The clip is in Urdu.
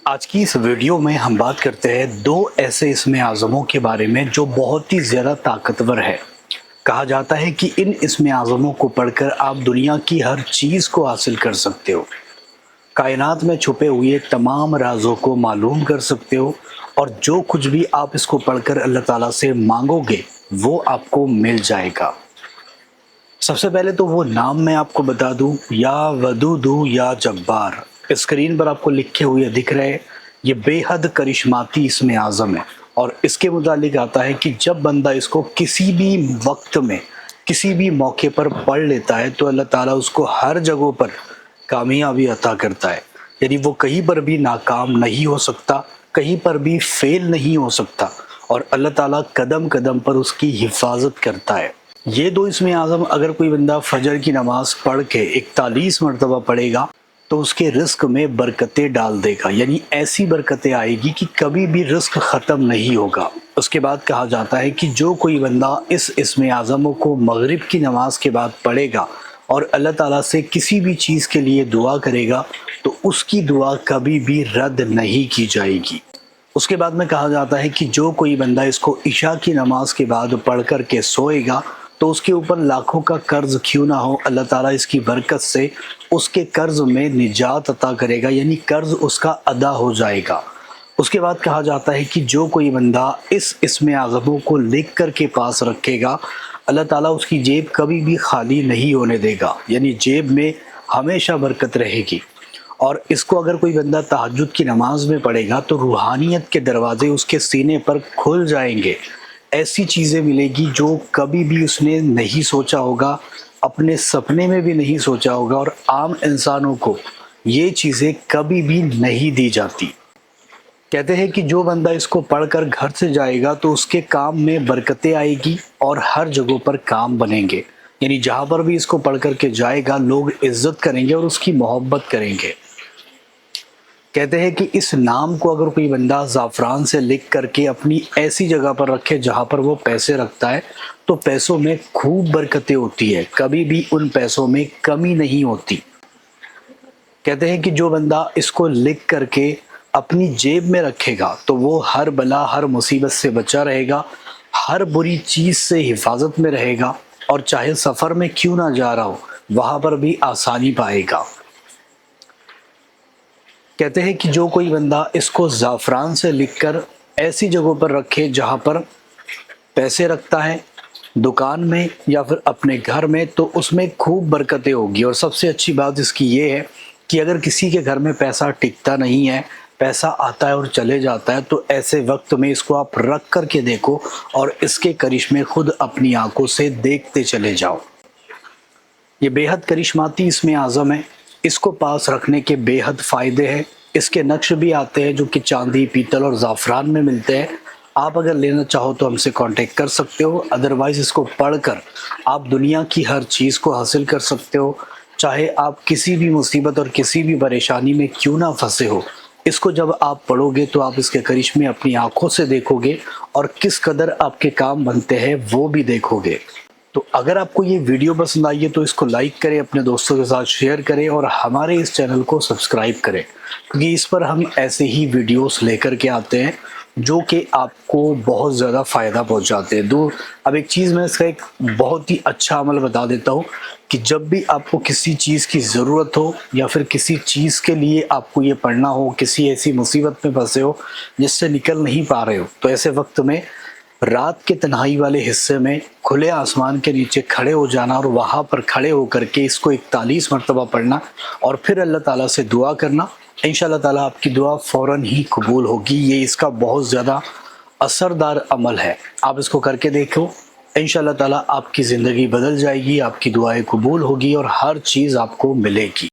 آج کی اس ویڈیو میں ہم بات کرتے ہیں دو ایسے اسم اعظموں کے بارے میں جو بہت ہی زیادہ طاقتور ہے۔ کہا جاتا ہے کہ ان اسم اعظموں کو پڑھ کر آپ دنیا کی ہر چیز کو حاصل کر سکتے ہو، کائنات میں چھپے ہوئے تمام رازوں کو معلوم کر سکتے ہو، اور جو کچھ بھی آپ اس کو پڑھ کر اللہ تعالیٰ سے مانگو گے وہ آپ کو مل جائے گا۔ سب سے پہلے تو وہ نام میں آپ کو بتا دوں، یا ودودو یا جبار۔ اسکرین پر آپ کو لکھے ہوئے دکھ رہے، یہ بے حد کرشماتی اسم اعظم ہے، اور اس کے متعلق آتا ہے کہ جب بندہ اس کو کسی بھی وقت میں کسی بھی موقع پر پڑھ لیتا ہے تو اللہ تعالیٰ اس کو ہر جگہ پر کامیابی عطا کرتا ہے، یعنی وہ کہیں پر بھی ناکام نہیں ہو سکتا، کہیں پر بھی فیل نہیں ہو سکتا، اور اللہ تعالیٰ قدم قدم پر اس کی حفاظت کرتا ہے۔ یہ دو اسم اعظم اگر کوئی بندہ فجر کی نماز پڑھ کے 41 مرتبہ پڑھے گا تو اس کے رزق میں برکتیں ڈال دے گا، یعنی ایسی برکتیں آئے گی کہ کبھی بھی رزق ختم نہیں ہوگا۔ اس کے بعد کہا جاتا ہے کہ جو کوئی بندہ اس اسم اعظموں کو مغرب کی نماز کے بعد پڑھے گا اور اللہ تعالیٰ سے کسی بھی چیز کے لیے دعا کرے گا تو اس کی دعا کبھی بھی رد نہیں کی جائے گی۔ اس کے بعد میں کہا جاتا ہے کہ جو کوئی بندہ اس کو عشاء کی نماز کے بعد پڑھ کر کے سوئے گا تو اس کے اوپر لاکھوں کا قرض کیوں نہ ہو، اللہ تعالیٰ اس کی برکت سے اس کے قرض میں نجات عطا کرے گا، یعنی قرض اس کا ادا ہو جائے گا۔ اس کے بعد کہا جاتا ہے کہ جو کوئی بندہ اس اسم اعظموں کو لکھ کر کے پاس رکھے گا، اللہ تعالیٰ اس کی جیب کبھی بھی خالی نہیں ہونے دے گا، یعنی جیب میں ہمیشہ برکت رہے گی۔ اور اس کو اگر کوئی بندہ تہجد کی نماز میں پڑھے گا تو روحانیت کے دروازے اس کے سینے پر کھل جائیں گے، ایسی چیزیں ملے گی جو کبھی بھی اس نے نہیں سوچا ہوگا، اپنے سپنے میں بھی نہیں سوچا ہوگا، اور عام انسانوں کو یہ چیزیں کبھی بھی نہیں دی جاتی۔ کہتے ہیں کہ جو بندہ اس کو پڑھ کر گھر سے جائے گا تو اس کے کام میں برکتیں آئے گی اور ہر جگہ پر کام بنیں گے، یعنی جہاں پر بھی اس کو پڑھ کر کے جائے گا لوگ عزت کریں گے اور اس کی محبت کریں گے۔ کہتے ہیں کہ اس نام کو اگر کوئی بندہ زعفران سے لکھ کر کے اپنی ایسی جگہ پر رکھے جہاں پر وہ پیسے رکھتا ہے تو پیسوں میں خوب برکتیں ہوتی ہے، کبھی بھی ان پیسوں میں کمی نہیں ہوتی۔ کہتے ہیں کہ جو بندہ اس کو لکھ کر کے اپنی جیب میں رکھے گا تو وہ ہر بلا ہر مصیبت سے بچا رہے گا، ہر بری چیز سے حفاظت میں رہے گا، اور چاہے سفر میں کیوں نہ جا رہا ہو وہاں پر بھی آسانی پائے گا۔ کہتے ہیں کہ جو کوئی بندہ اس کو زعفران سے لکھ کر ایسی جگہوں پر رکھے جہاں پر پیسے رکھتا ہے، دکان میں یا پھر اپنے گھر میں، تو اس میں خوب برکتیں ہوگی۔ اور سب سے اچھی بات اس کی یہ ہے کہ اگر کسی کے گھر میں پیسہ ٹکتا نہیں ہے، پیسہ آتا ہے اور چلے جاتا ہے، تو ایسے وقت میں اس کو آپ رکھ کر کے دیکھو اور اس کے کرشمے خود اپنی آنکھوں سے دیکھتے چلے جاؤ۔ یہ بے حد کرشماتی اسم اعظم ہے، اس کو پاس رکھنے کے بے حد فائدے ہیں۔ اس کے نقش بھی آتے ہیں جو کہ چاندی، پیتل اور زعفران میں ملتے ہیں۔ آپ اگر لینا چاہو تو ہم سے کانٹیکٹ کر سکتے ہو، ادروائز اس کو پڑھ کر آپ دنیا کی ہر چیز کو حاصل کر سکتے ہو، چاہے آپ کسی بھی مصیبت اور کسی بھی پریشانی میں کیوں نہ پھنسے ہو۔ اس کو جب آپ پڑھو گے تو آپ اس کے کرشمے اپنی آنکھوں سے دیکھو گے، اور کس قدر آپ کے کام بنتے ہیں وہ بھی دیکھو گے۔ تو اگر آپ کو یہ ویڈیو پسند آئی ہے تو اس کو لائک کریں، اپنے دوستوں کے ساتھ شیئر کریں، اور ہمارے اس چینل کو سبسکرائب کریں، کیونکہ اس پر ہم ایسے ہی ویڈیوز لے کر کے آتے ہیں جو کہ آپ کو بہت زیادہ فائدہ پہنچاتے ہیں۔ اب ایک چیز میں اس کا ایک بہت ہی اچھا عمل بتا دیتا ہوں کہ جب بھی آپ کو کسی چیز کی ضرورت ہو یا پھر کسی چیز کے لیے آپ کو یہ پڑھنا ہو، کسی ایسی مصیبت میں پھنسے ہو جس سے نکل نہیں پا رہے ہو، تو ایسے وقت میں رات کے تنہائی والے حصے میں کھلے آسمان کے نیچے کھڑے ہو جانا، اور وہاں پر کھڑے ہو کر کے اس کو 41 مرتبہ پڑھنا، اور پھر اللہ تعالیٰ سے دعا کرنا۔ انشاءاللہ تعالیٰ آپ کی دعا فوراً ہی قبول ہوگی۔ یہ اس کا بہت زیادہ اثردار عمل ہے، آپ اس کو کر کے دیکھو، انشاءاللہ تعالیٰ آپ کی زندگی بدل جائے گی، آپ کی دعائیں قبول ہوگی اور ہر چیز آپ کو ملے گی۔